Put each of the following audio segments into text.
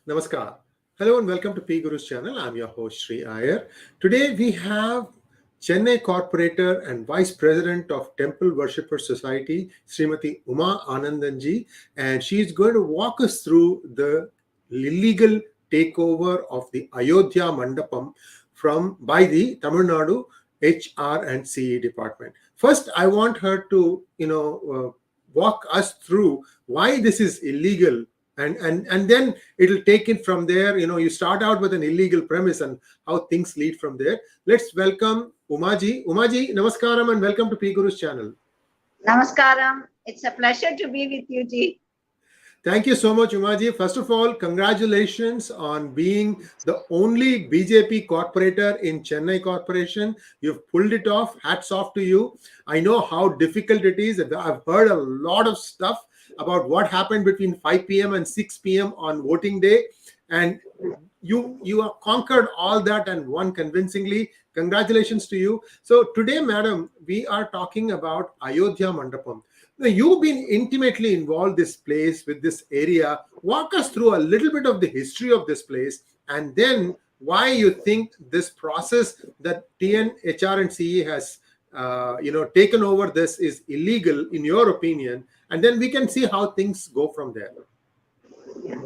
Namaskar. Hello and welcome to PGurus channel. I'm your host Sri Iyer. Today we have Chennai Corporator and Vice President of Temple Worshipper Society, Srimati Uma Anandan ji, and she's going to walk us through the illegal takeover of the Ayodhya Mandapam by the Tamil Nadu HR and CE department. First, I want her to, walk us through why this is illegal, and then it'll take it from there. You start out with an illegal premise and how things lead from there. Let's welcome Umaji. Umaji, namaskaram and welcome to PGurus channel. Namaskaram. It's a pleasure to be with you, Ji. Thank you so much, Umaji. First of all, congratulations on being the only BJP corporator in Chennai Corporation. You've pulled it off. Hats off to you. I know how difficult it is. I've heard a lot of stuff about what happened between 5 p.m. and 6 p.m. on voting day. And you have conquered all that and won convincingly. Congratulations to you. So today, madam, we are talking about Ayodhya Mandapam. Now, you've been intimately involved with this area. Walk us through a little bit of the history of this place and then why you think this process that TN, HR and CE has taken over this is illegal in your opinion, and then we can see how things go from there. Yeah.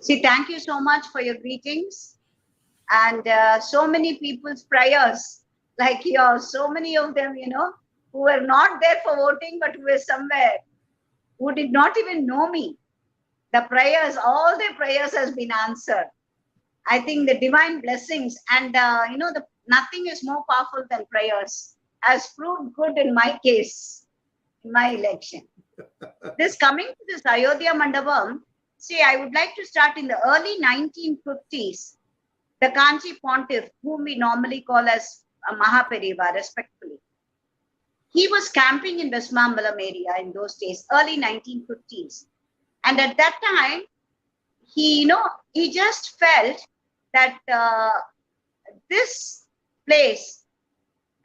See, thank you so much for your greetings and so many people's prayers like yours, so many of them, who were not there for voting, but who were somewhere, who did not even know me. The prayers, all their prayers has been answered. I think the divine blessings and, nothing is more powerful than prayers has proved good in my case, in my election. Coming to this Ayodhya Mandapam, see, I would like to start in the early 1950s. The Kanchi Pontiff, whom we normally call as a Mahaperiva, respectfully, he was camping in West Mambalam area in those days, early 1950s. And at that time, he just felt that this place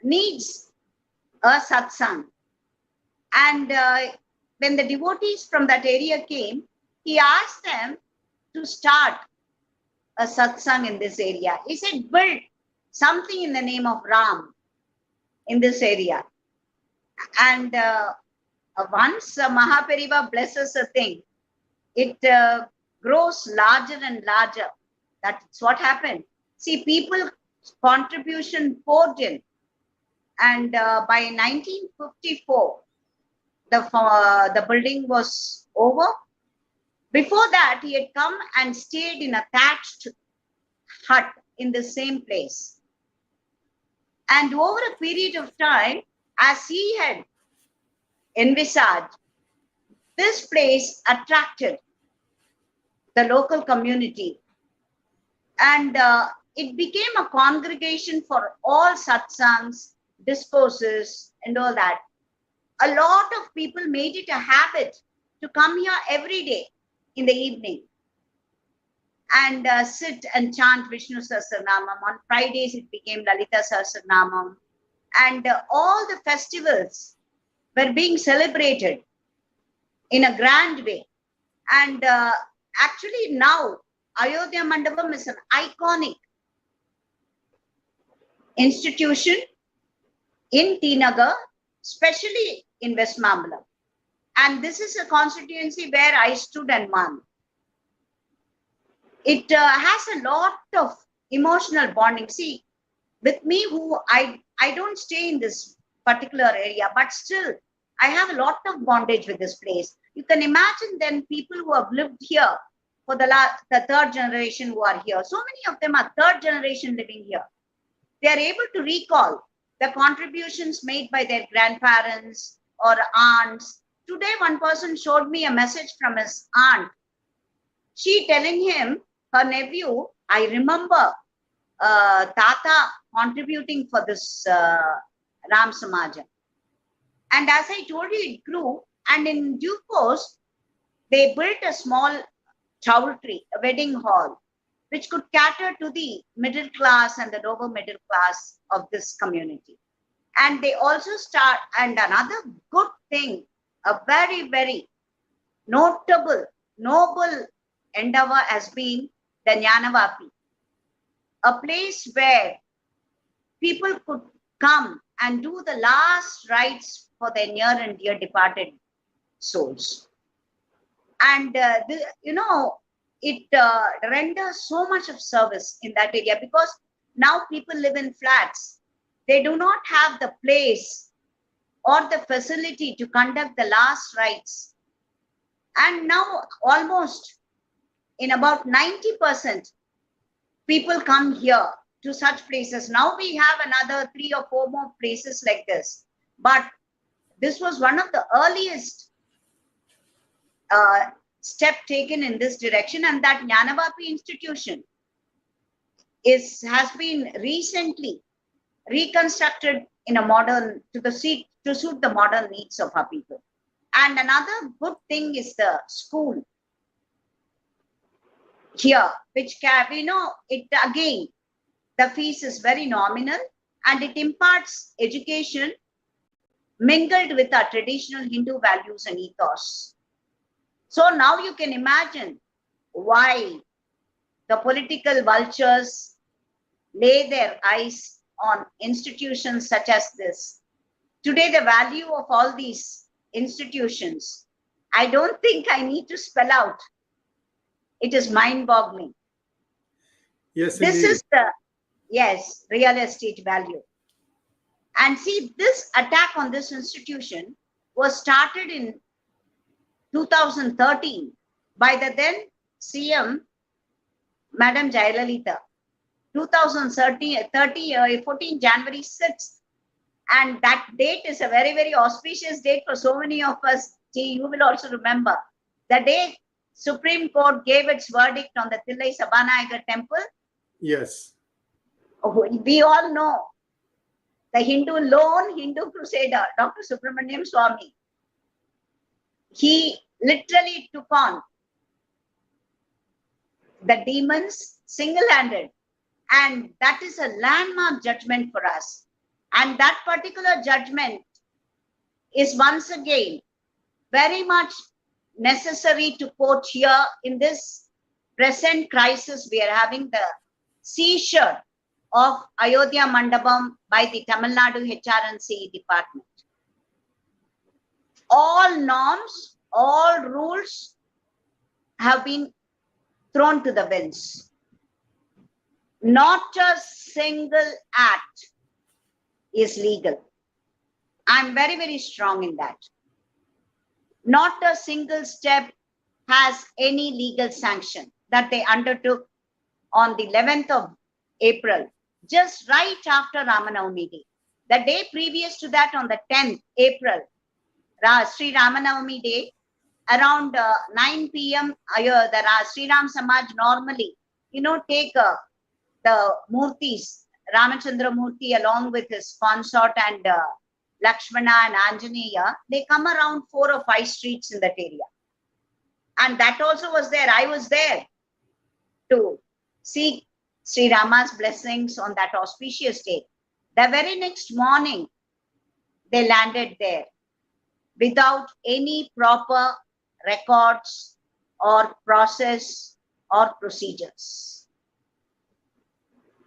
needs a satsang. And when the devotees from that area came, he asked them to start a satsang in this area. He said, build something in the name of Ram in this area. And once Mahaperiva blesses a thing, it grows larger and larger. That's what happened. See, people's contribution poured in. And by 1954, the building was over. Before that, he had come and stayed in a thatched hut in the same place. And over a period of time, as he had envisaged, this place attracted the local community. And it became a congregation for all satsangs, discourses, and all that. A lot of people made it a habit to come here every day in the evening and sit and chant Vishnu Sahasranamam. On Fridays, it became Lalita Sahasranamam. And all the festivals were being celebrated in a grand way. And actually now, Ayodhya Mandapam is an iconic institution in T Nagar, especially in West Mambalam. And this is a constituency where I stood and won. It has a lot of emotional bonding. See, with me, I don't stay in this particular area, but still, I have a lot of bondage with this place. You can imagine then people who have lived here for the third generation who are here. So many of them are third generation living here. They are able to recall the contributions made by their grandparents or aunts. Today, one person showed me a message from his aunt. She telling him, her nephew, I remember Tata contributing for this Ram Samaja. And as I told you, it grew. And in due course, they built a small chowdhury, a wedding hall, which could cater to the middle class and the lower middle class of this community. And they also and another good thing, a very, very notable, noble endeavor has been the Jnanavapi, a place where people could come and do the last rites for their near and dear departed souls. And, it renders so much of service in that area, because now people live in flats. They do not have the place or the facility to conduct the last rites. And now almost in about 90%, people come here to such places. Now we have another 3 or 4 more places like this. But this was one of the earliest step taken in this direction, and that Jnanavapi institution has been recently reconstructed in a modern to suit the modern needs of our people. And another good thing is the school here, which it again, the fees is very nominal and it imparts education mingled with our traditional Hindu values and ethos. So now you can imagine why the political vultures lay their eyes on institutions such as this. Today, the value of all these institutions, I don't think I need to spell out. It is mind-boggling. Yes, this indeed. is the real estate value. And see, this attack on this institution was started in 2013 by the then CM, Madam Jayalalitha. 14 January 6th. And that date is a very, very auspicious date for so many of us. See, you will also remember the day Supreme Court gave its verdict on the 𝙒𝙧𝙤𝙪𝙥𝙥 temple. Yes. We all know the lone Hindu crusader, Dr. Subramaniam Swamy. He literally took on the demons single-handed. And that is a landmark judgment for us. And that particular judgment is once again very much necessary to quote here in this present crisis we are having, the seizure of Ayodhya Mandapam by the Tamil Nadu 𝙤𝙬𝙤 department. All norms, all rules have been thrown to the winds. Not a single act is legal. I'm very, very strong in that. Not a single step has any legal sanction that they undertook on the 11th of April, just right after Ramanavami Day. The day previous to that, on the 10th April, Sri Ramanavami Day, around 9 p.m., the Sri Ram Samaj normally, take the Murtis, Ramachandra Murti along with his consort and Lakshmana and Anjaneya, they come around 4 or 5 streets in that area. And that also was there. I was there to seek Sri Rama's blessings on that auspicious day. The very next morning, they landed there without any proper records or process or procedures.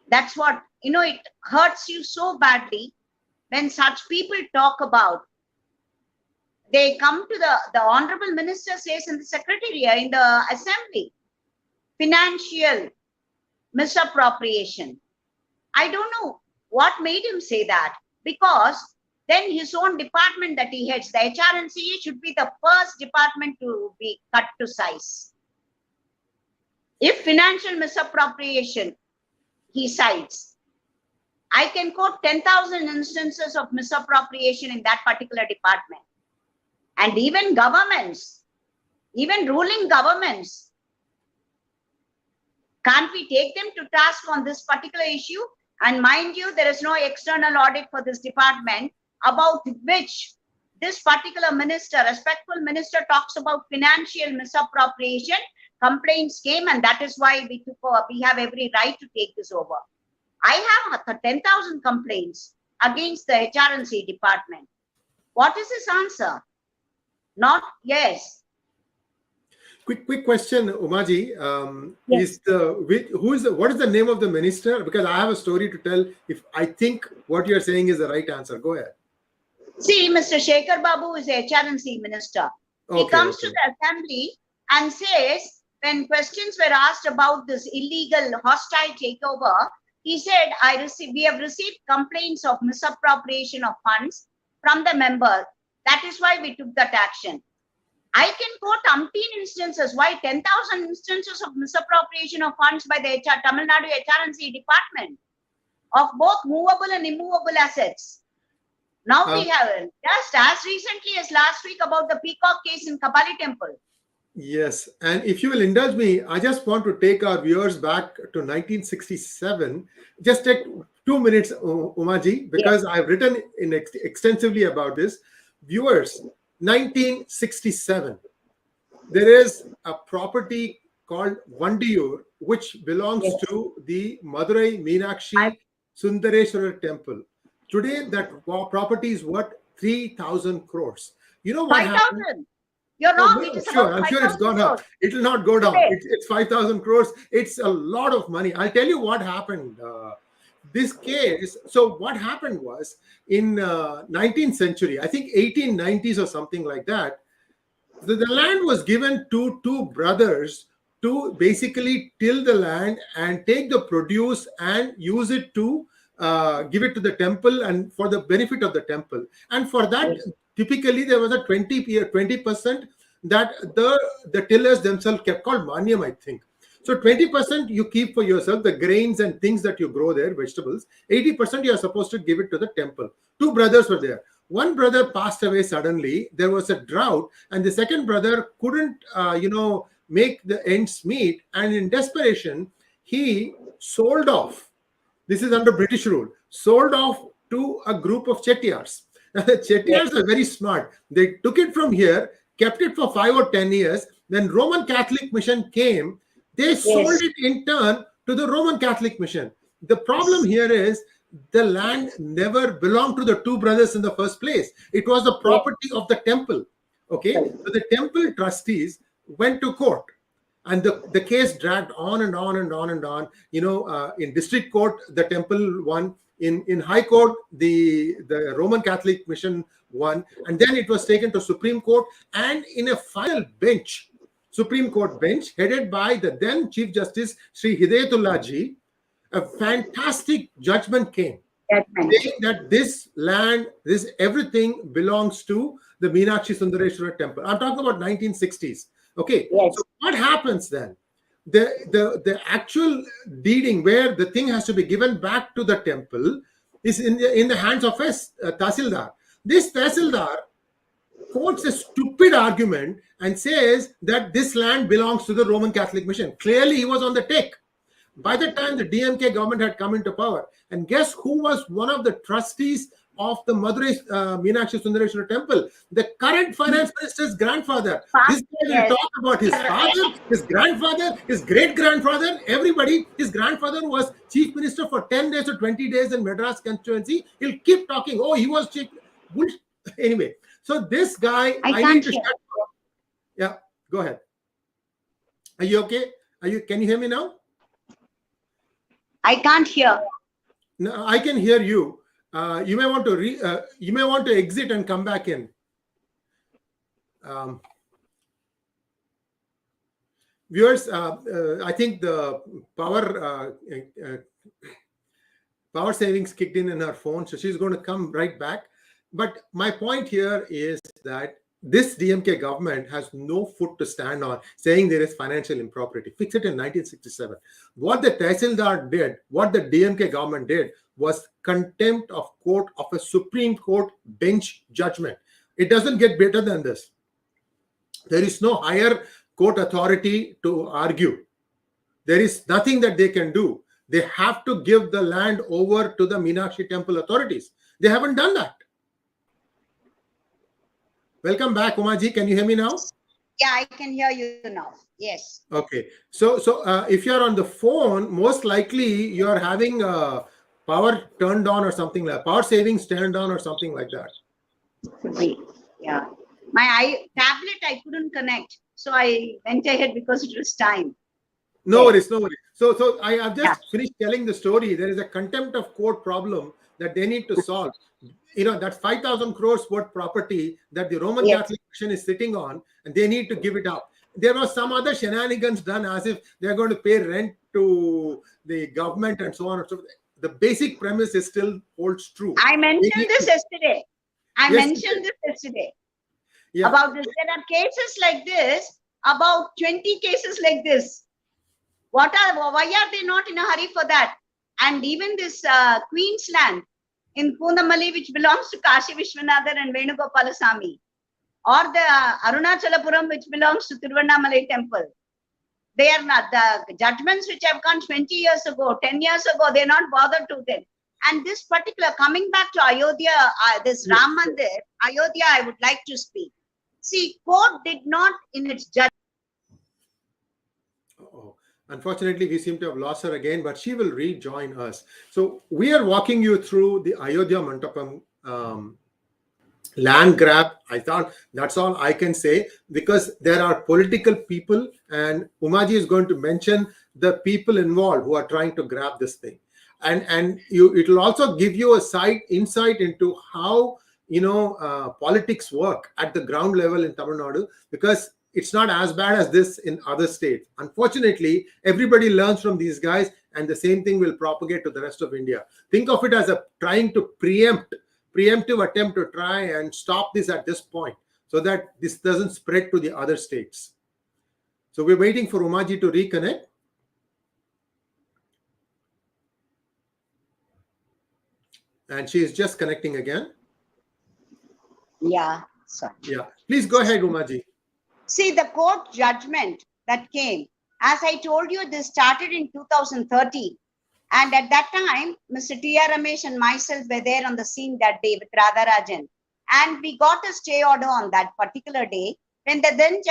That's what, it hurts you so badly when such people talk about. They come to the Honorable Minister says in the Secretariat, in the Assembly, financial misappropriation. I don't know what made him say that, because then his own department that he heads, the 𝙤𝙬𝙤𝙤, should be the first department to be cut to size. If financial misappropriation he cites, I can quote 10,000 instances of misappropriation in that particular department. And even governments, even ruling governments, can't we take them to task on this particular issue? And mind you, there is no external audit for this department, about which this particular minister, respectful minister, talks about financial misappropriation. Complaints came, and that is why we have every right to take this over. I have 10,000 complaints against the 𝙤𝙬𝙤𝙤 department. What is his answer? Not yes. Quick question, Umaji. Yes. What is the name of the minister? Because I have a story to tell. If I think what you're saying is the right answer, go ahead. See, Mr. Shekhar Babu is HRNC minister. He comes to the assembly and says, when questions were asked about this illegal hostile takeover, he said, we have received complaints of misappropriation of funds from the members. That is why we took that action. I can quote umpteen instances, why 10,000 instances of misappropriation of funds by the Tamil Nadu HRNC department of both movable and immovable assets. Now we have just as recently as last week about the Peacock case in Kapali Temple. Yes, and if you will indulge me, I just want to take our viewers back to 1967. Just take 2 minutes, Umaji, because I've written extensively about this. Viewers, 1967, there is a property called Vandiyur, which belongs to the Madurai Meenakshi Sundareshwara temple. Today, that property is worth 3,000 crores. You know what 5,000. You're wrong. I'm sure it's gone up. It will not go down. It's 5,000 crores. It's a lot of money. I'll tell you what happened. This case, so what happened was in 19th century, I think 1890s or something like that, the land was given to two brothers to basically till the land and take the produce and use it to give it to the temple and for the benefit of the temple. And for that, typically there was a 20% that the tillers themselves kept, called manyam, I think. So 20% you keep for yourself, the grains and things that you grow there, vegetables. 80% you are supposed to give it to the temple. Two brothers were there. One brother passed away suddenly. There was a drought, and the second brother couldn't, make the ends meet. And in desperation, he sold off. This is under British rule. Sold off to a group of Chettiars. Now the Chettiars are very smart. They took it from here, kept it for 5 or 10 years. Then Roman Catholic Mission came. They sold it in turn to the Roman Catholic Mission. The problem here is the land never belonged to the two brothers in the first place. It was the property of the temple. Okay, so the temple trustees went to court, and the case dragged on and on and on and on. In district court, the temple won. In High Court, the Roman Catholic Mission won, and then it was taken to Supreme Court, and in a final bench, Supreme Court bench, headed by the then Chief Justice Sri 𝙒𝙧𝙤𝙀𝘀𝑗, a fantastic judgment came, saying that this land, this everything belongs to the Meenakshi Sundareshwara temple. I'm talking about 1960s. Okay, so what happens then? The actual deeding where the thing has to be given back to the temple is in the hands of a Tahsildar. This Tahsildar quotes a stupid argument and says that this land belongs to the Roman Catholic Mission. Clearly, he was on the take. By the time the DMK government had come into power, and guess who was one of the trustees of the Madurai Meenakshi Sundareshwara temple? The current finance minister's grandfather. This guy will talk about his father, his grandfather, his great-grandfather, everybody. His grandfather was chief minister for 10 days or 20 days in Madras constituency. He'll keep talking. Oh, he was chief. Anyway, so this guy, I need to shut up. Yeah, go ahead. Are you okay? Can you hear me now? I can't hear. No, I can hear you. You may want to exit and come back in. Viewers, I think the power savings kicked in her phone, so she's going to come right back. But my point here is that this DMK government has no foot to stand on, saying there is financial impropriety. Fix it in 1967. What the Tahsildar did, what the DMK government did, was contempt of court, of a Supreme Court bench judgment. It doesn't get better than this. There is no higher court authority to argue. There is nothing that they can do. They have to give the land over to the Meenakshi temple authorities. They haven't done that. Welcome back, Umaji. Can you hear me now? Yeah, I can hear you now. Yes. Okay. So if you're on the phone, most likely you're having power turned on or something like power savings turned on or something like that. Could be. Yeah. My tablet I couldn't connect. So I went ahead because it was time. No Yes. worries, no worries. So I have just Yeah. finished telling the story. There is a contempt of court problem that they need to solve. That's 5,000 crores worth property that the Roman Yes. Catholic Mission is sitting on, and they need to give it up. There was some other shenanigans done as if they're going to pay rent to the government and so on and so forth. The basic premise is still holds true. I They mentioned need this to- yesterday. I Yes, mentioned this yesterday yeah. about this. There are cases like this, about 20 cases like this. Why are they not in a hurry for that? And even this Queensland in Punamali, which belongs to Kashi Vishwanathan and Venugopalasammy, or the Arunachalapuram, which belongs to Tiruvannamalai temple. They are not, the judgments which have come 20 years ago, 10 years ago, they're not bothered to them. And this particular, coming back to Ayodhya, this Ram Mandir, Ayodhya, I would like to speak. See, court did not in its judgment. Oh, unfortunately, we seem to have lost her again, but she will rejoin us. So we are walking you through the Ayodhya Mandapam land grab. I thought that's all I can say, because there are political people, and Umaji is going to mention the people involved who are trying to grab this thing, and it will also give you a insight into how politics work at the ground level in Tamil Nadu, because it's not as bad as this in other states. Unfortunately, everybody learns from these guys, and the same thing will propagate to the rest of India. Think of it as a trying to preemptive attempt to try and stop this at this point, so that this doesn't spread to the other states. So we're waiting for Umaji to reconnect. And she is just connecting again. Yeah, sorry. Yeah, please go ahead, Umaji. See, the court judgment that came, as I told you, this started in 2013. And at that time, Mr. T.R. Ramesh and myself were there on the scene that day with Radharajan. And we got a stay order on that particular day when the then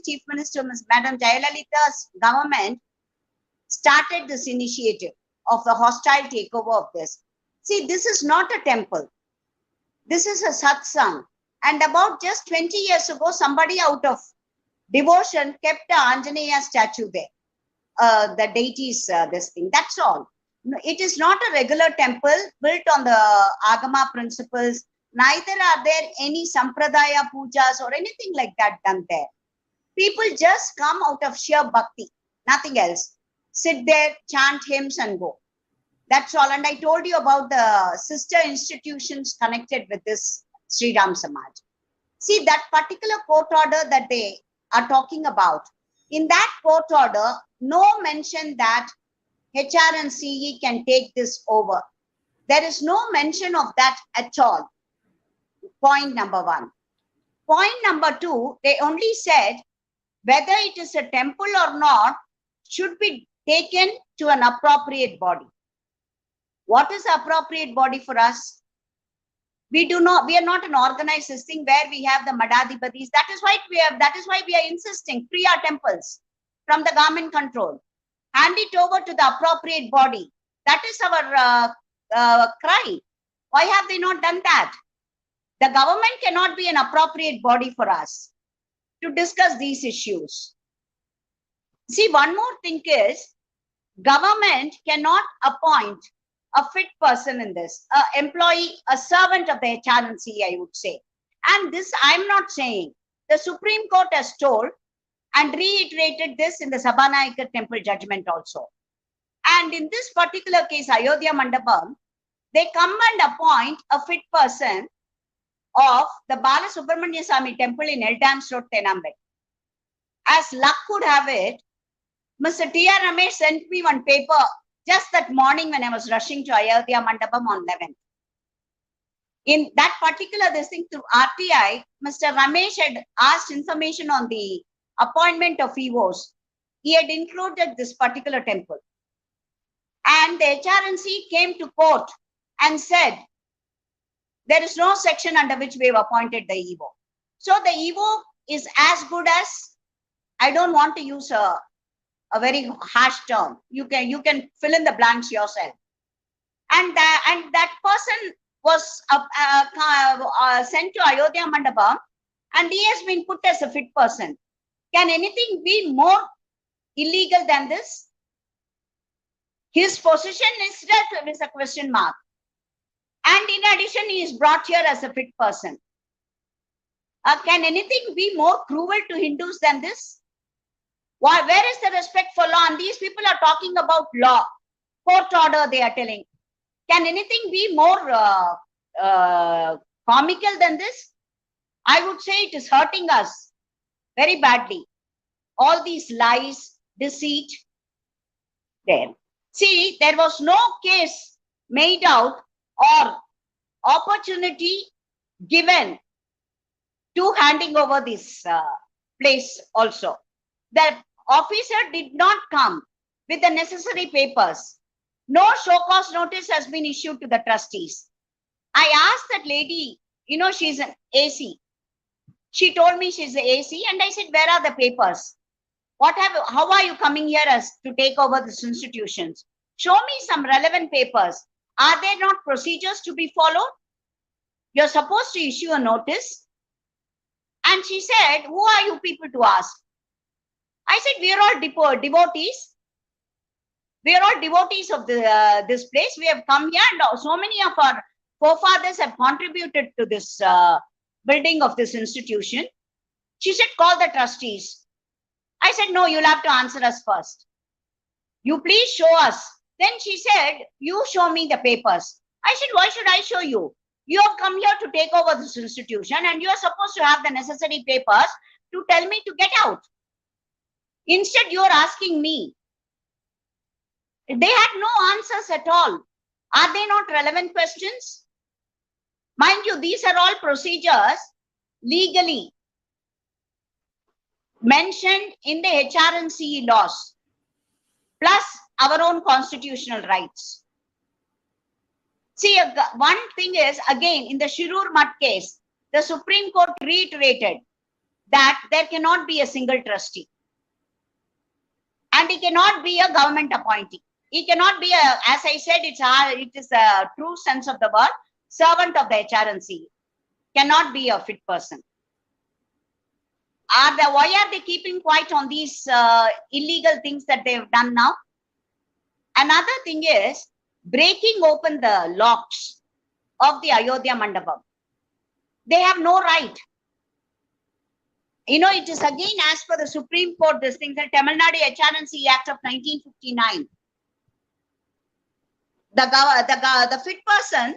Chief Minister, Madam Jayalalitha's government started this initiative of the hostile takeover of this. See, this is not a temple. This is a satsang. And about just 20 years ago, somebody out of devotion kept a Anjaneya statue there. The deities, this thing. That's all. It is not a regular temple built on the Agama principles. Neither are there any Sampradaya pujas or anything like that done there. People just come out of sheer bhakti, nothing else. Sit there, chant hymns and go. That's all. And I told you about the sister institutions connected with this Sri Ram Samaj. See, that particular court order that they are talking about, in that court order, no mention that HR and CE can take this over. There is no mention of that at all. Point number one. Point number two, they only said whether it is a temple or not should be taken to an appropriate body. What is the appropriate body for us? We are not an organized system where we have the Madadhipatis. That is why we are insisting free our temples from the government control. Hand it over to the appropriate body. That is our cry. Why have they not done that? The government cannot be an appropriate body for us to discuss these issues. See, one more thing is, government cannot appoint a fit person in this, an employee, a servant of the HRNC, I would say. And this I'm not saying. The Supreme Court has told and reiterated this in the Sabhanayaka temple judgment also. And in this particular case, Ayodhya Mandapam, they come and appoint a fit person of the Bala Subramanya Swami temple in Eldams Road, Tenambe. As luck could have it, Mr. T.R. Ramesh sent me one paper just that morning when I was rushing to Ayodhya Mandapam on 11th. In that particular thing through RTI, Mr. Ramesh had asked information on the appointment of EVOs. He had included this particular temple. And the HRNC came to court and said, there is no section under which we have appointed the EVO. So the EVO is as good as, I don't want to use a very harsh term. You can fill in the blanks yourself. And that person was sent to Ayodhya Mandapam and he has been put as a fit person. Can anything be more illegal than this? His position itself is a question mark. And in addition, he is brought here as a fit person. Can anything be more cruel to Hindus than this? Where is the respect for law? And these people are talking about law, court order, they are telling. Can anything be more comical than this? I would say it is hurting us very badly. All these lies, deceit, there. See, there was no case made out or opportunity given to handing over this place also. The officer did not come with the necessary papers. No show cause notice has been issued to the trustees. I asked that lady, she's an AC. She told me she's the AC, and I said, where are the papers? How are you coming here as to take over these institutions? Show me some relevant papers. Are there not procedures to be followed? You're supposed to issue a notice. And she said, who are you people to ask? I said, we are all devotees. We are all devotees of this place. We have come here, and so many of our forefathers have contributed to this building of this institution. She said, call the trustees. I said, no, you'll have to answer us first. You please show us. Then she said, you show me the papers. I said, why should I show you? You have come here to take over this institution, and you are supposed to have the necessary papers to tell me to get out. Instead, you are asking me. They had no answers at all. Are they not relevant questions? Mind you, these are all procedures legally mentioned in the 𝙤𝙬𝙤𝘬 laws, plus our own constitutional rights. See, one thing is, again, in the Shirur Mutt case, the Supreme Court reiterated that there cannot be a single trustee. And he cannot be a government appointee. He cannot be as I said, it is a true sense of the word, servant of the 𝙤𝙬𝙤𝘬. Cannot be a fit person. Why are they keeping quiet on these illegal things that they have done now? Another thing is breaking open the locks of the Ayodhya Mandapam. They have no right. It is again as per the Supreme Court, this thing, the Tamil Nadu 𝙤𝙬𝙤𝘬 Act of 1959. The fit person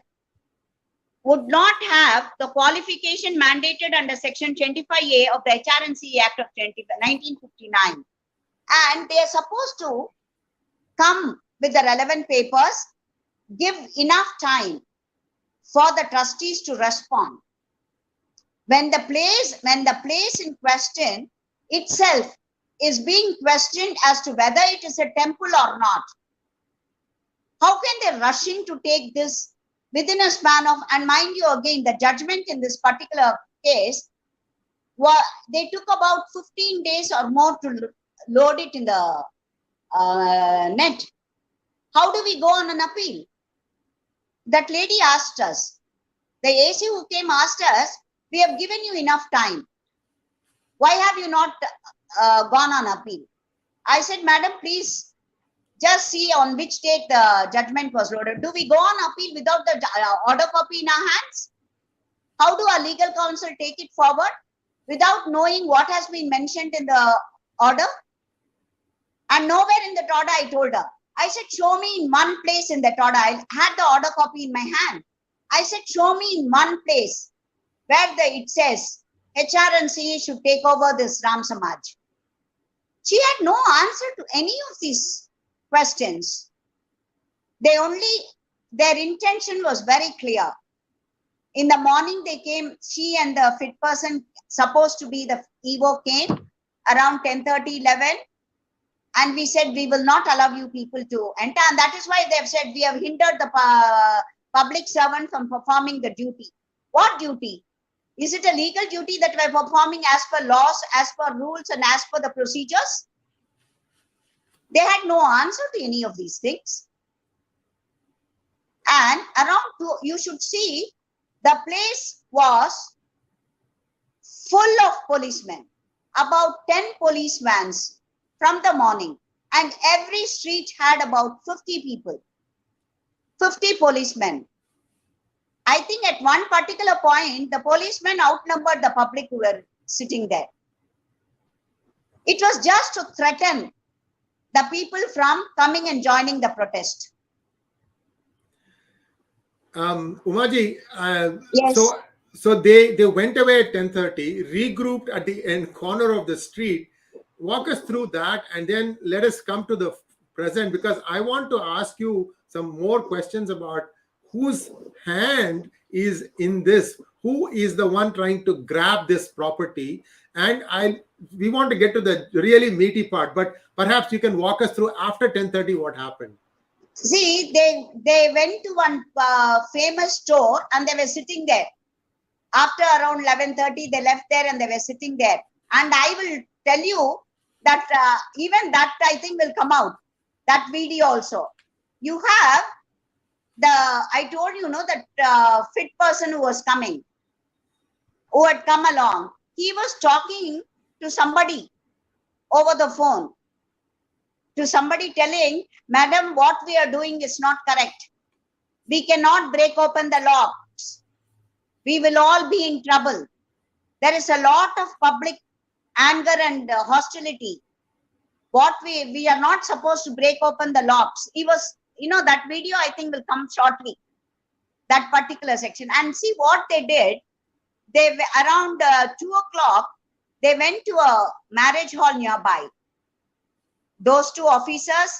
would not have the qualification mandated under Section 25A of the 𝙤𝙬𝙤𝘬 Act of 1959. And they are supposed to come with the relevant papers, give enough time for the trustees to respond. When the place in question itself is being questioned as to whether it is a temple or not, how can they rush in to take this within a span of, and mind you again, the judgment in this particular case, they took about 15 days or more to load it in the net. How do we go on an appeal? That lady asked us, the AC who came asked us, we have given you enough time. Why have you not gone on appeal? I said, madam, please just see on which date the judgment was loaded. Do we go on appeal without the order copy in our hands? How do our legal counsel take it forward without knowing what has been mentioned in the order? And nowhere in that order I told her. I said, show me in one place in that order. I had the order copy in my hand. I said, show me in one place where it says 𝙤𝙬𝙤𝘬 should take over this Ram Samaj. She had no answer to any of these questions. Their intention was very clear. In the morning they came, she and the fit person supposed to be the EVO came around 10:30, 11. And we said, we will not allow you people to enter. And that is why they have said, we have hindered the public servant from performing the duty. What duty? Is it a legal duty that we are performing as per laws, as per rules, and as per the procedures? They had no answer to any of these things. And around, you should see, the place was full of policemen, about 10 police vans from the morning, and every street had about 50 people, 50 policemen. I think at one particular point, the policemen outnumbered the public who were sitting there. It was just to threaten the people from coming and joining the protest. Umaji, Yes. so they went away at 10:30, regrouped at the end corner of the street. Walk us through that, and then let us come to the present, because I want to ask you some more questions about whose hand is in this, who is the one trying to grab this property, and we want to get to the really meaty part, but perhaps you can walk us through after 10:30 what happened. See, they went to one famous store and they were sitting there. After around 11:30, they left there and they were sitting there. And I will tell you that even that I think will come out, that video also. You have I told you, that fit person who was coming, who had come along. He was talking to somebody over the phone, to somebody telling, "Madam, what we are doing is not correct. We cannot break open the locks. We will all be in trouble. There is a lot of public anger and hostility. What we are not supposed to break open the locks." He was, that video I think will come shortly, that particular section. And see what they did. They around 2 o'clock, they went to a marriage hall nearby. Those two officers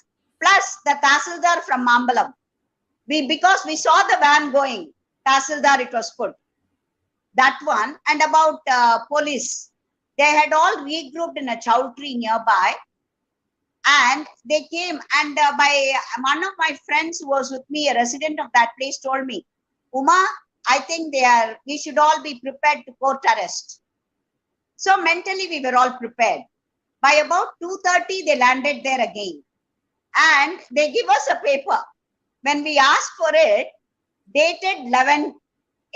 plus the Tahsildar from Mambalam. Because we saw the van going, Tahsildar it was put. That one, and about police. They had all regrouped in a chow tree nearby, and they came, and by one of my friends who was with me, a resident of that place, told me, "Uma, I think we should all be prepared to court arrest." So mentally we were all prepared. By about 2:30, they landed there again. And they give us a paper. When we asked for it, dated 11th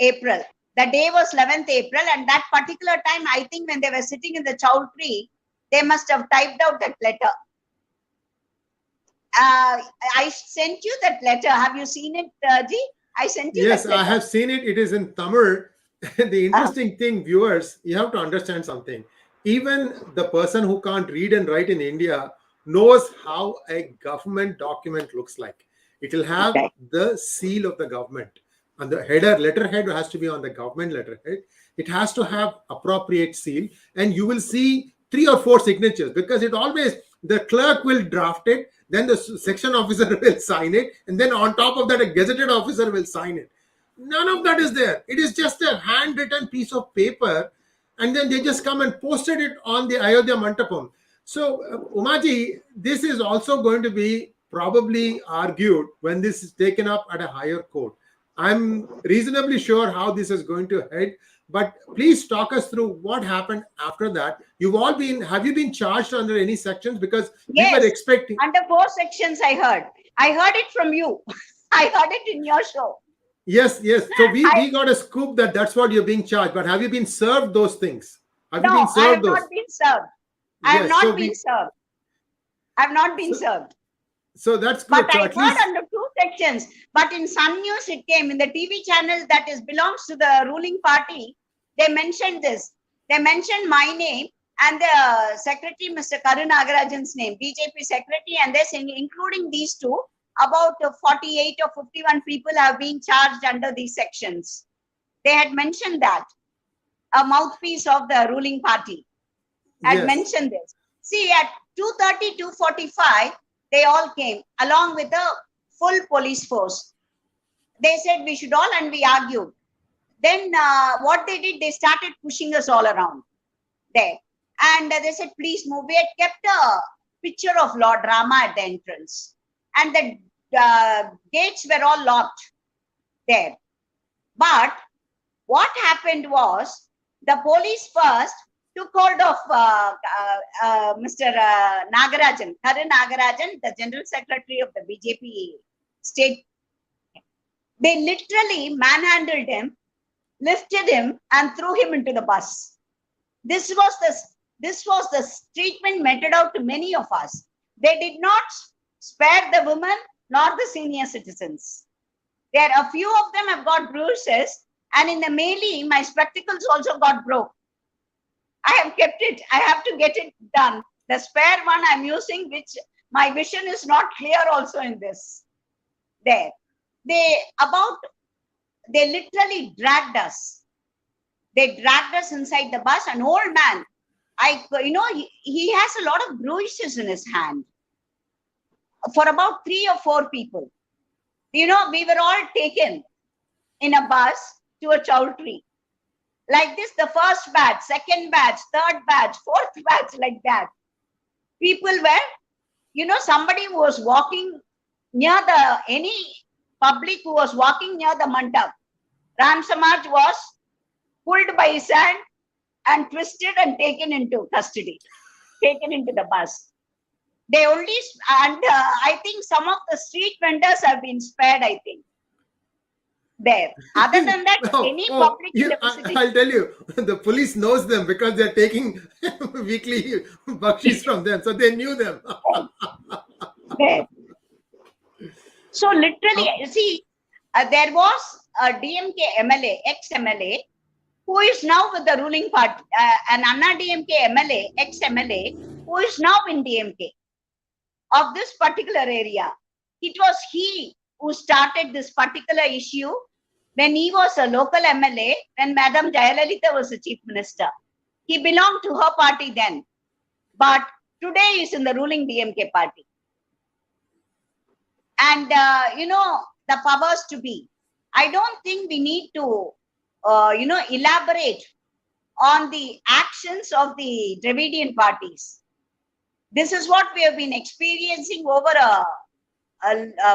April. The day was 11th April. And that particular time, I think when they were sitting in the chow tree, they must have typed out that letter. I sent you that letter. Have you seen it, Ji? I sent you Yes, that letter. I have seen it. It is in Tamil. The interesting thing, viewers, you have to understand something. Even the person who can't read and write in India knows how a government document looks like. It will have the seal of the government. And the letterhead has to be on the government letterhead. It has to have appropriate seal. And you will see 3 or 4 signatures, because the clerk will draft it, then the section officer will sign it, and then on top of that, a gazetted officer will sign it. None of that is there. It is just a handwritten piece of paper, and then they just come and posted it on the Ayodhya Mandapam. So, Umaji, this is also going to be probably argued when this is taken up at a higher court. I'm reasonably sure how this is going to head, but please talk us through what happened after that. Have you been charged under any sections? Because yes, we were expecting. Under 4 sections, I heard it from you. I heard it in your show. Yes. So we got a scoop that's what you're being charged. But have you been served those things? No, I have not been served. I have not been served. I have not been served. So that's good. But I heard under 2 sections. But in Sun News, it came in the TV channel that belongs to the ruling party. They mentioned this. They mentioned my name and the secretary, Mr. 𝙤𝙬 Nagarajan's name, BJP secretary, and this, including these two, about 48 or 51 people have been charged under these sections. They had mentioned that. A mouthpiece of the ruling party had mentioned this. See, at 2:30, 2:45, they all came along with a full police force. They said we should all, and we argued. Then what they did, they started pushing us all around there. And they said, please move. We had kept a picture of Lord Rama at the entrance. And the gates were all locked there. But what happened was, the police first took hold of Mr. Nagarajan, 𝙤𝙬 Nagarajan, the General Secretary of the BJP state. They literally manhandled him, lifted him, and threw him into the bus. This was the treatment meted out to many of us. They did not spare the women nor the senior citizens. There a few of them have got bruises, and in the melee, my spectacles also got broke. I have kept it. I have to get it done. The spare one I'm using, which my vision is not clear also in this. There. They literally dragged us. They dragged us inside the bus. An old man, he has a lot of bruises in his hand. For about 3 or 4 people. We were all taken in a bus to a chowdhury. Like this, the first batch, second batch, third batch, fourth batch, like that. People were, somebody who was walking near any public who was walking near the mandap. Ram Samaj was pulled by his hand and twisted and taken into custody, taken into the bus. They only, and I think some of the street vendors have been spared, I think. There. Other than that, any public in the vicinity. I'll tell you, the police knows them because they're taking weekly bakshis from them. So they knew them. There. So literally, see, there was a DMK MLA, ex-MLA, who is now with the ruling party, an Anna DMK MLA, ex-MLA, who is now in DMK of this particular area. It was he who started this particular issue when he was a local MLA, when Madam Jayalalitha was the Chief Minister. He belonged to her party then, but today he is in the ruling DMK party. And, the powers to be. I don't think we need to, elaborate on the actions of the Dravidian parties. This is what we have been experiencing over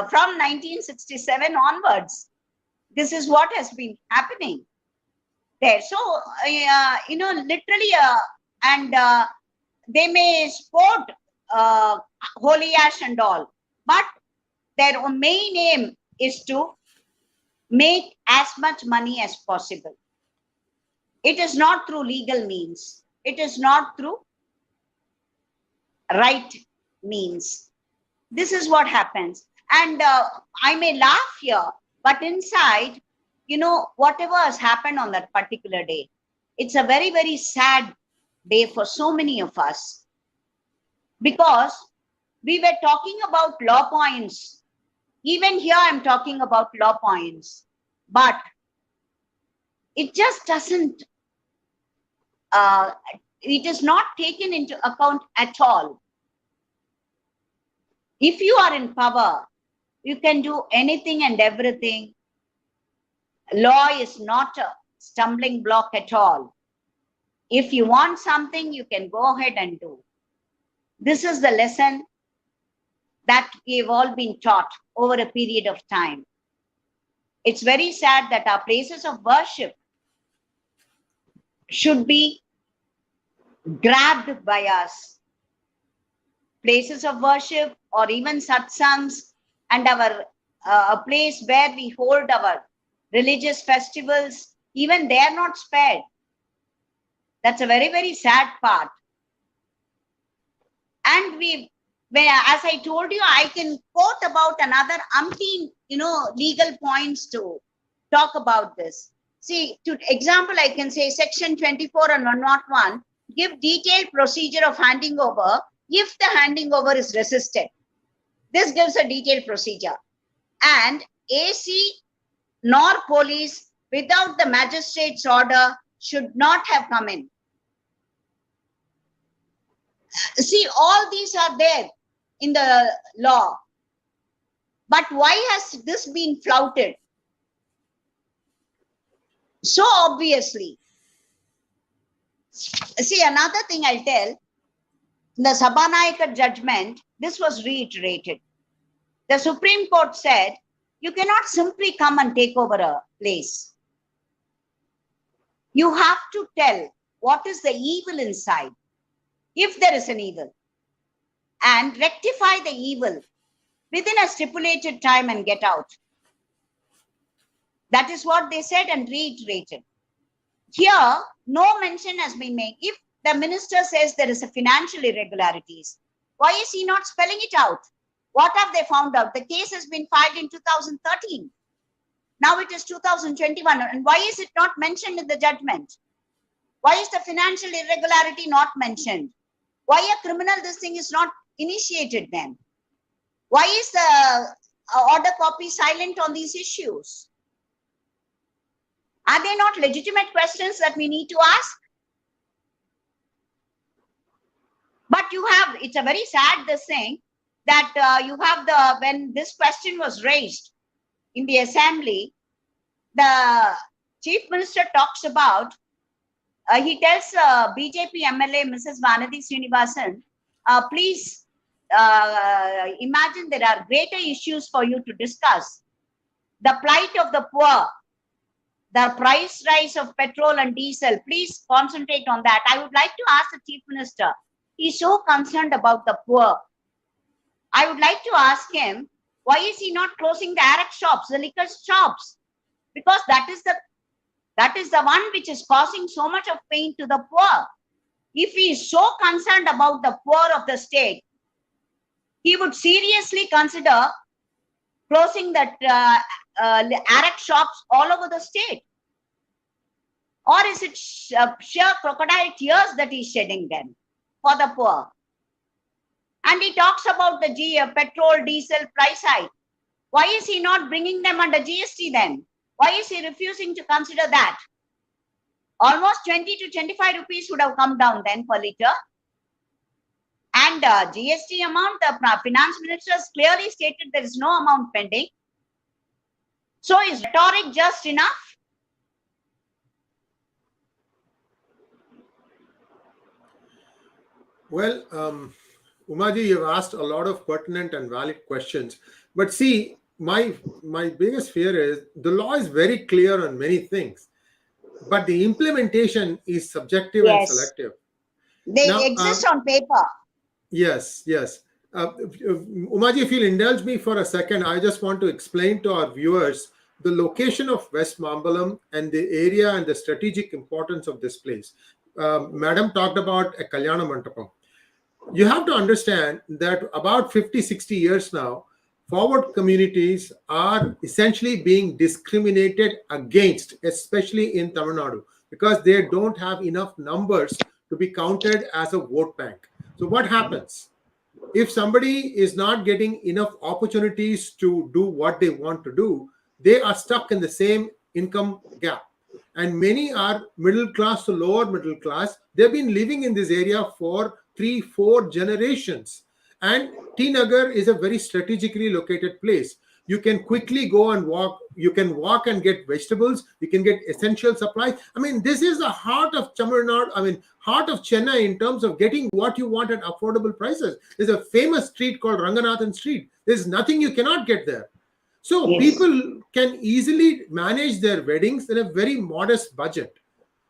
from 1967 onwards. This is what has been happening there. So, literally, and they may sport holy ash and all, but their main aim is to make as much money as possible. It is not through legal means. It is not through right means. This is what happens. And I may laugh here, but inside, whatever has happened on that particular day, it's a very, very sad day for so many of us. Because we were talking about law points. Even here, I'm talking about law points. But it just doesn't, it is not taken into account at all. If you are in power, you can do anything and everything. Law is not a stumbling block at all. If you want something, you can go ahead and do. This is the lesson that we've all been taught over a period of time. It's very sad that our places of worship should be grabbed by us. Places of worship or even satsangs and our a place where we hold our religious festivals, even they are not spared. That's a very, very sad part. And as I told you, I can quote about another umpteen, legal points to talk about this. See, to example, I can say section 24 and 101 give detailed procedure of handing over if the handing over is resisted. This gives a detailed procedure. And AC nor police without the magistrate's order should not have come in. See, all these are there in the law. But why has this been flouted? So obviously. See, another thing I'll tell, the Sabhanayaka judgment, this was reiterated. The Supreme Court said, you cannot simply come and take over a place. You have to tell what is the evil inside, if there is an evil, and rectify the evil within a stipulated time and get out. That is what they said and reiterated. Here, no mention has been made. If the minister says there is a financial irregularities, why is he not spelling it out? What have they found out? The case has been filed in 2013. Now it is 2021. And why is it not mentioned in the judgment? Why is the financial irregularity not mentioned? Why a criminal this thing is not initiated then? Why is the order copy silent on these issues? Are they not legitimate questions that we need to ask? But you have, it's a very sad this thing that you have when this question was raised in the assembly, the chief minister talks about, he tells BJP MLA Mrs. Vanadi Srinivasan, please imagine there are greater issues for you to discuss. The plight of the poor, the price rise of petrol and diesel, please concentrate on that. I would like to ask the chief minister, he's so concerned about the poor. I would like to ask him, why is he not closing the araq shops, the liquor shops? Because that is the one which is causing so much of pain to the poor. If he is so concerned about the poor of the state, he would seriously consider closing that araq shops all over the state. Or is it sheer crocodile tears that he's shedding then for the poor? And he talks about the petrol, diesel price hike. Why is he not bringing them under GST then? Why is he refusing to consider that? Almost 20 to 25 rupees would have come down then per liter. And GST amount, the finance minister has clearly stated there is no amount pending. So is rhetoric just enough? Well, Umaji, you've asked a lot of pertinent and valid questions. But see, my biggest fear is the law is very clear on many things, but the implementation is subjective and selective. They exist on paper. Yes. Umaji, if you'll indulge me for a second, I just want to explain to our viewers the location of West Mambalam and the area and the strategic importance of this place. Madam talked about a Kalyana Mandapam. You have to understand that about 50, 60 years now, forward communities are essentially being discriminated against, especially in Tamil Nadu, because they don't have enough numbers to be counted as a vote bank. So what happens? If somebody is not getting enough opportunities to do what they want to do, they are stuck in the same income gap. And many are middle class to lower middle class. They've been living in this area for 3-4 generations. And T Nagar is a very strategically located place. You can quickly go and walk. You can walk and get vegetables. You can get essential supplies. I mean, this is the heart of Tamil Nadu. Heart of Chennai in terms of getting what you want at affordable prices. There's a famous street called Ranganathan Street. There's nothing you cannot get there. So people can easily manage their weddings in a very modest budget.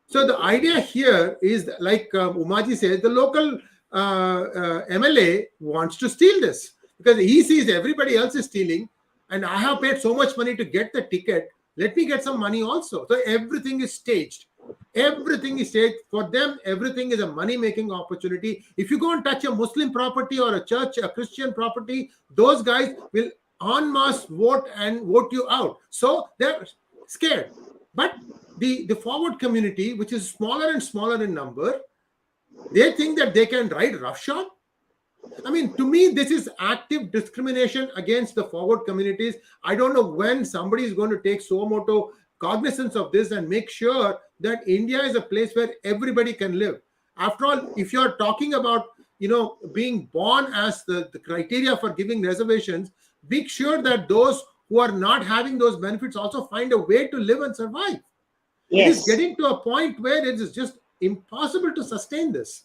So the idea here is, like Umaji says, the local MLA wants to steal this because he sees everybody else is stealing and I have paid so much money to get the ticket. Let me get some money also. So everything is staged. Everything is staged. For them, everything is a money-making opportunity. If you go and touch a Muslim property or a church, a Christian property, those guys will en masse vote and vote you out. So they're scared. But the forward community, which is smaller and smaller in number, they think that they can ride roughshod. I mean, to me, this is active discrimination against the forward communities. I don't know when somebody is going to take suo moto cognizance of this and make sure that India is a place where everybody can live. After all, if you're talking about, being born as the criteria for giving reservations, make sure that those who are not having those benefits also find a way to live and survive. It is getting to a point where it is just impossible to sustain this.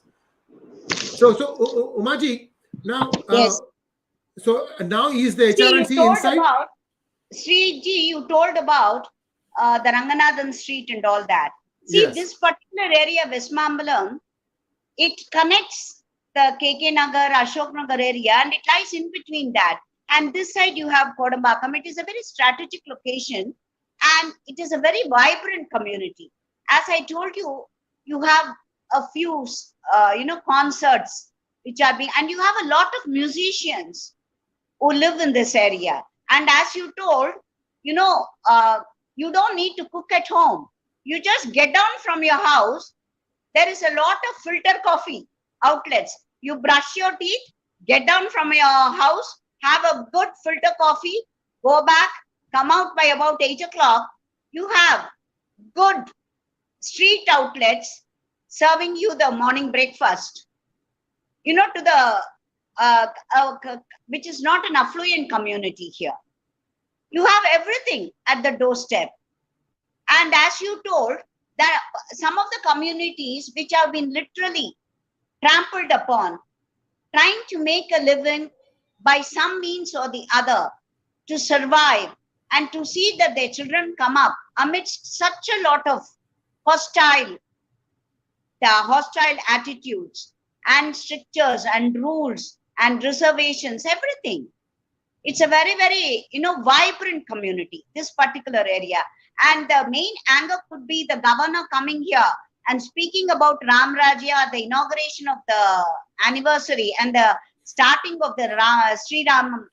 So Umaji, now, so now is the HRNC inside? Sriji, you told about the Ranganathan Street and all that. See, this particular area, West Mambalam, it connects the KK Nagar, Ashok Nagar area, and it lies in between that. And this side you have Kodambakam. It is a very strategic location and it is a very vibrant community. As I told you, you have a few, concerts which are being, and you have a lot of musicians who live in this area. And as you told, you don't need to cook at home. You just get down from your house. There is a lot of filter coffee outlets. You brush your teeth, get down from your house, have a good filter coffee, go back, come out by about 8 o'clock. You have good street outlets serving you the morning breakfast. To the which is not an affluent community here. You have everything at the doorstep. And as you told, that some of the communities which have been literally trampled upon, trying to make a living by some means or the other to survive and to see that their children come up amidst such a lot of hostile attitudes and strictures and rules and reservations, everything. It's a very, very, vibrant community, this particular area. And the main anger could be the governor coming here and speaking about Ram Rajya, the inauguration of the anniversary and the starting of the Sri Ram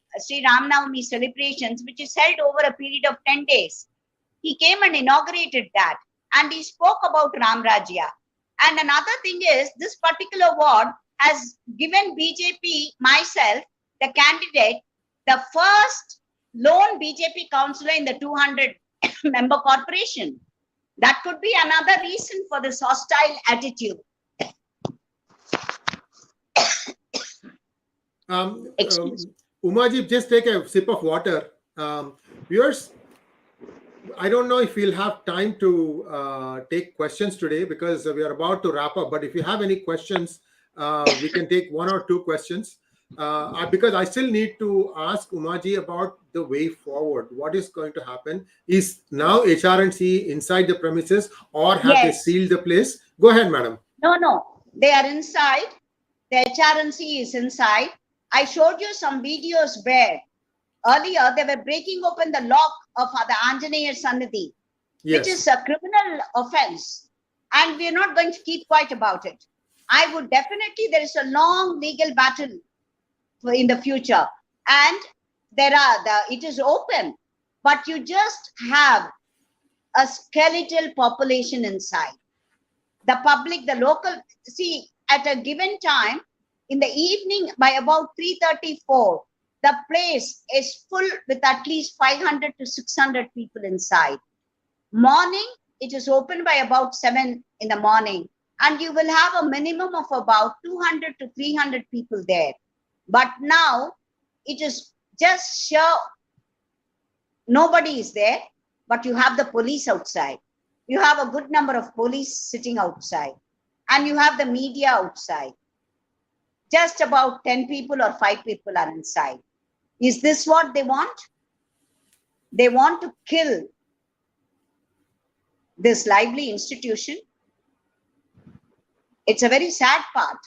Navami celebrations, which is held over a period of 10 days. He came and inaugurated that, and he spoke about Ram Rajya. And another thing is, this particular ward has given BJP, myself, the candidate, the first lone BJP councillor in the 200 member corporation. That could be another reason for this hostile attitude. Umaji, just take a sip of water. Viewers, I don't know if we'll have time to take questions today because we are about to wrap up. But if you have any questions, we can take one or two questions. Because I still need to ask Umaji about the way forward. What is going to happen? Is now HRNC inside the premises or have they sealed the place? Go ahead, madam. No. They are inside. The HRNC is inside. I showed you some videos where earlier they were breaking open the lock of the 𝙤𝙧𝙤𝘪 Sannidhi, which is a criminal offense. And we are not going to keep quiet about it. I would definitely, there is a long legal battle in the future, and it is open, but you just have a skeletal population inside. The public, the local, see, at a given time in the evening by about 3:34, the place is full with at least 500 to 600 people inside. Morning, it is open by about 7 in the morning, and you will have a minimum of about 200 to 300 people there. But now it is just sure nobody is there, but you have the police outside. You have a good number of police sitting outside, and you have the media outside. Just about 10 people or 5 people are inside. Is this what they want? They want to kill this lively institution. It's a very sad part.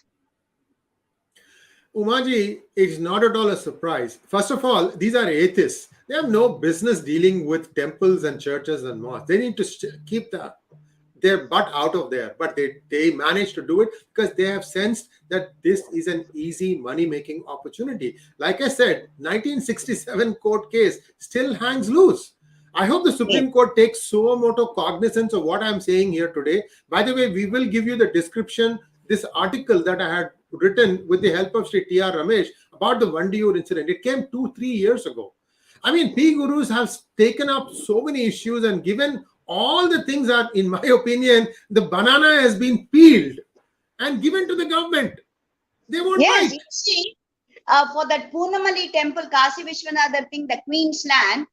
Umaji, it's not at all a surprise. First of all, these are atheists. They have no business dealing with temples and churches and mosques. They need to keep their butt out of there. But they managed to do it because they have sensed that this is an easy money-making opportunity. Like I said, 1967 court case still hangs loose. I hope the Supreme Court takes so much cognizance of what I'm saying here today. By the way, we will give you the description, this article that I had written with the help of Sri T.R. Ramesh about the Vandiyur incident. It came 2-3 years ago. I mean, PGurus have taken up so many issues and given all the things that, in my opinion, the banana has been peeled and given to the government. They won't bite. You see, for that Poonamali temple, 𝗏𝐶𝗱 Vishwanatha thing, the Queen's land,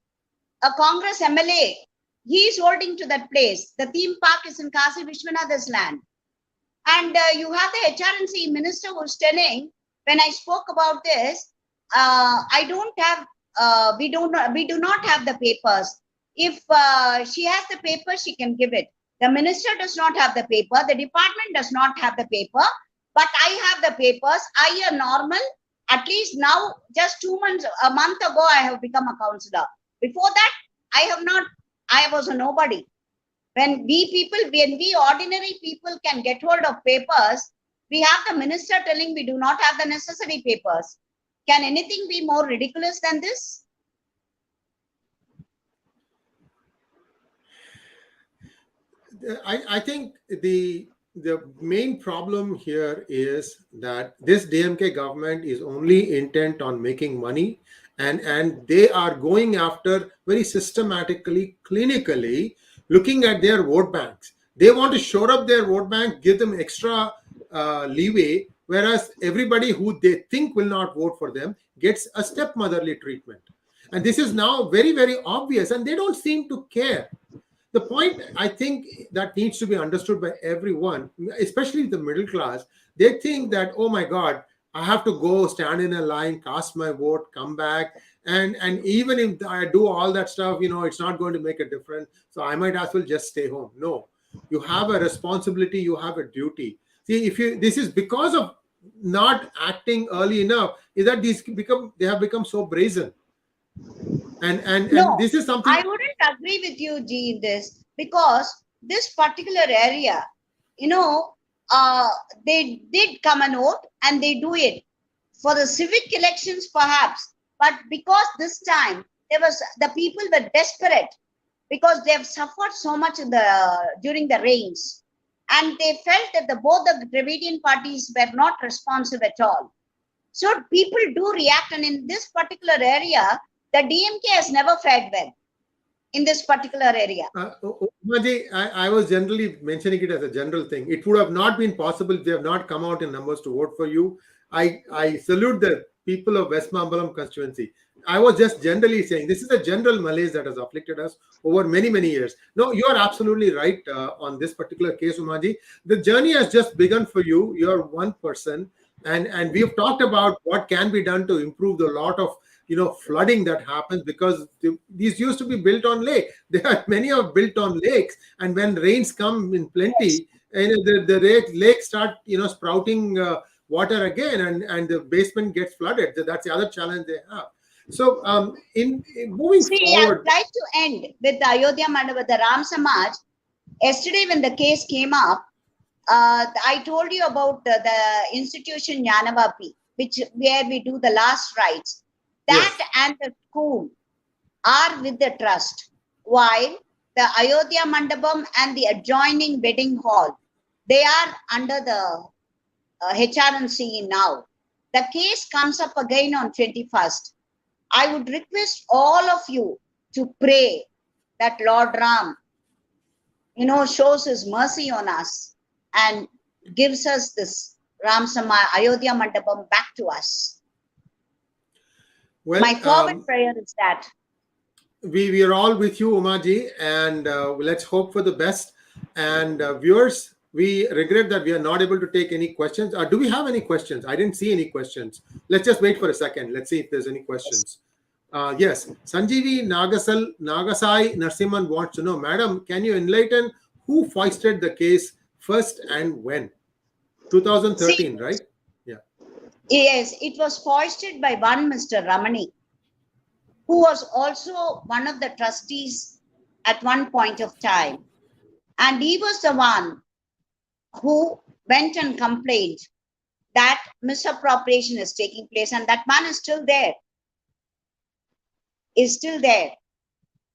a Congress MLA, he is holding to that place. The theme park is in 𝗏𝐶𝗱 Vishwanatha's land. And you have the HRNC minister who's telling, when I spoke about this, I don't have, we do not have the papers. If she has the paper, she can give it. The minister does not have the paper. The department does not have the paper. But I have the papers. I am normal. At least now, just a month ago, I have become a councillor. Before that, I have not. I was a nobody. When we ordinary people can get hold of papers, we have the minister telling we do not have the necessary papers. Can anything be more ridiculous than this? I think the main problem here is that this DMK government is only intent on making money, and they are going after very systematically, clinically, looking at their vote banks. They want to shore up their vote bank, give them extra leeway, whereas everybody who they think will not vote for them gets a stepmotherly treatment. And this is now very, very obvious, and they don't seem to care. The point I think that needs to be understood by everyone, especially the middle class, they think that, oh my God, I have to go stand in a line, cast my vote, come back. And even if I do all that stuff, it's not going to make a difference. So I might as well just stay home. No, you have a responsibility, you have a duty. See, this is because of not acting early enough, is that they have become so brazen. And No, this is something I wouldn't agree with you, G, in this, because this particular area, they did come and vote, and they do it for the civic elections, perhaps. But because this time the people were desperate, because they have suffered so much during the rains, and they felt that both the Dravidian parties were not responsive at all. So people do react, and in this particular area, the DMK has never fared well in this particular area. Umaji, I was generally mentioning it as a general thing. It would have not been possible if they have not come out in numbers to vote for you. I salute the people of West Mambalam constituency. I was just generally saying this is a general malaise that has afflicted us over many, many years. No, you are absolutely right on this particular case, Umaji. The journey has just begun for you. You are one person. And we have talked about what can be done to improve the lot of flooding that happens, because these used to be built on lake. There are many are built on lakes, and when rains come in plenty, and the lakes start sprouting water again, and the basement gets flooded. That's the other challenge they have. So in moving forward, I'd like to end with the Ayodhya Mandapam, the Ram Samaj. Yesterday when the case came up, I told you about the institution Jnanavapi, where we do the last rites. That yes. and the school are with the trust, while the Ayodhya Mandapam and the adjoining wedding hall, they are under the HRNC now. The case comes up again on 21st. I would request all of you to pray that Lord Ram, shows his mercy on us and gives us this Ayodhya Mandapam back to us. Well, my fervent prayer is that. We are all with you, Umaji, and let's hope for the best. And viewers, we regret that we are not able to take any questions. Do we have any questions? I didn't see any questions. Let's just wait for a second. Let's see if there's any questions. Yes, Sanjeevi Nagasai Narsimhan wants to know, Madam, can you enlighten who foisted the case first and when? 2013, right? Yeah. Yes, it was foisted by one Mr. Ramani, who was also one of the trustees at one point of time. And he was the one who went and complained that misappropriation is taking place, and that man is still there,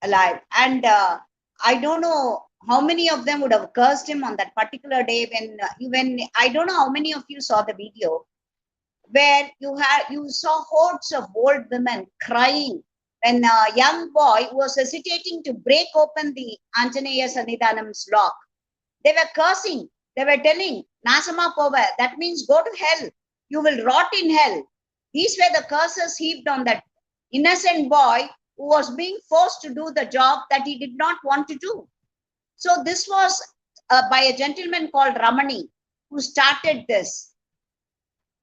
alive. And I don't know how many of them would have cursed him on that particular day when I don't know how many of you saw the video where you saw hordes of old women crying when a young boy was hesitating to break open the Anjaneya Sannidhanam's lock. They were cursing. They were telling, Nasama Pova, that means go to hell. You will rot in hell. These were the curses heaped on that innocent boy who was being forced to do the job that he did not want to do. So this was by a gentleman called Ramani who started this.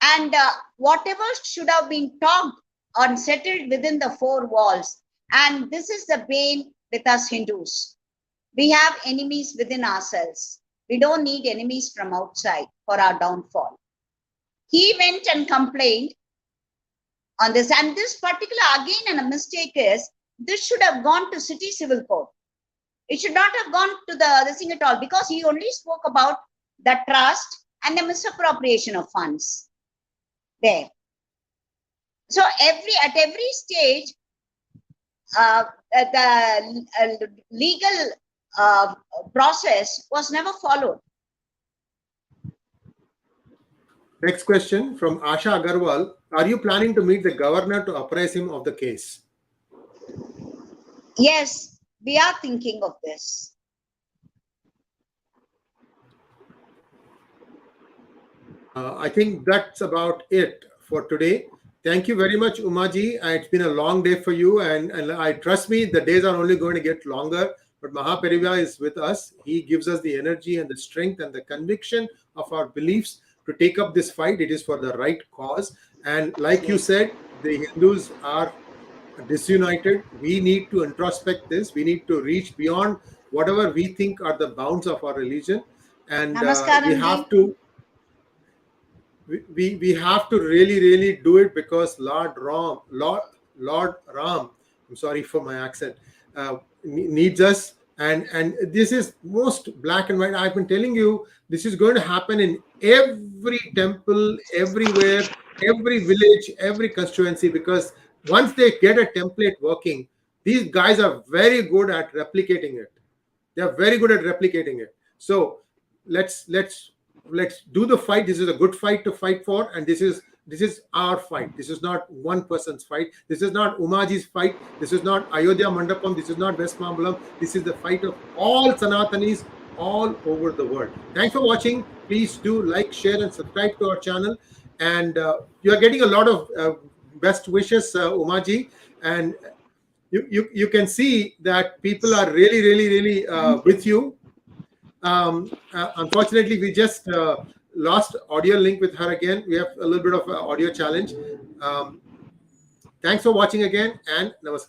And whatever should have been talked or settled within the four walls. And this is the bane with us Hindus. We have enemies within ourselves. We don't need enemies from outside for our downfall. He went and complained on this. And this particular, again, and a mistake is, this should have gone to city civil court. It should not have gone to the thing at all, because he only spoke about the trust and the misappropriation of funds there. So at every stage, the legal process was never followed. Next question from Asha Agarwal. Are you planning to meet the governor to apprise him of the case? Yes, we are thinking of this. I think that's about it for today. Thank you very much, Umaji. It's been a long day for you, and I trust me, the days are only going to get longer. But Mahapariva is with us. He gives us the energy and the strength and the conviction of our beliefs to take up this fight. It is for the right cause. And like you said, the Hindus are disunited. We need to introspect this. We need to reach beyond whatever we think are the bounds of our religion. And we have to. We have to really do it, because Lord Ram, I'm sorry for my accent, needs us, and this is most black and white. I've been telling you, this is going to happen in every temple, everywhere, every village, every constituency, because once they get a template working, these guys are very good at replicating it. They are very good at replicating it. So let's do the fight. This is a good fight to fight for, and this is our fight. This is not one person's fight. This is not Umaji's fight. This is not Ayodhya Mandapam. This is not West Mambalam. This is the fight of all Sananatanis all over the world. Thanks for watching. Please do like, share, and subscribe to our channel. And you are getting a lot of best wishes, Umaji, and you can see that people are really with you. Unfortunately, we just lost audio link with her again. We have a little bit of audio challenge. Thanks for watching again, and namaskar.